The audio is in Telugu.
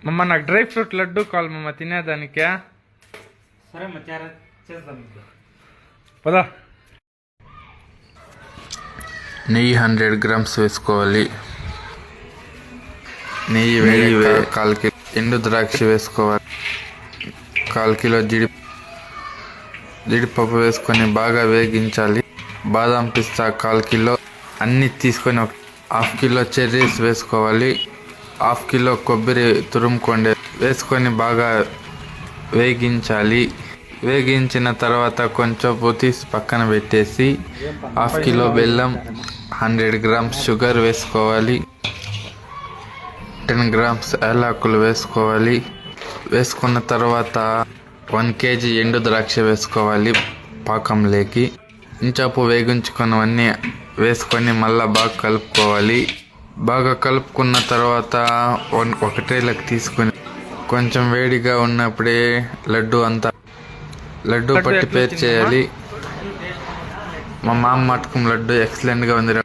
మమ్మ నాకు డ్రై ఫ్రూట్ లడ్డు కావాలి మమ్మ తినేదానికే. సరే చేద్దాం. పదా. నెయ్యి 100 గ్రామ్స్ వేసుకోవాలి. నెయ్యి వేడి 1/4 కిలో ఎండు ద్రాక్ష వేసుకోవాలి. 1/4 కిలో జీడిపప్పు వేసుకొని బాగా వేగించాలి. బాదం పిస్తా 1/4 కిలో అన్ని తీసుకొని 1/2 కిలో చెర్రీస్ వేసుకోవాలి. 1/2 కిలో కొబ్బరి తురుముకోండి వేసుకొని బాగా వేగించాలి. వేగించిన తర్వాత కొంచెం తీసి పక్కన పెట్టేసి 1/2 కిలో బెల్లం, 100 గ్రామ్స్ షుగర్ వేసుకోవాలి. 10 గ్రామ్స్ యాలకులు వేసుకోవాలి. వేసుకున్న తర్వాత 1 కేజీ ఎండు ద్రాక్ష వేసుకోవాలి పాకంలోకి. ఇంచాపు వేగించుకున్నవన్నీ వేసుకొని మళ్ళీ బాగా కలుపుకోవాలి. బాగా కలుపుకున్న తర్వాత ఒక ట్రేలకు తీసుకొని కొంచెం వేడిగా ఉన్నప్పుడే లడ్డు పట్టి పేరు చేయాలి. మా మామ మటుకం లడ్డు ఎక్సలెంట్గా ఉంది.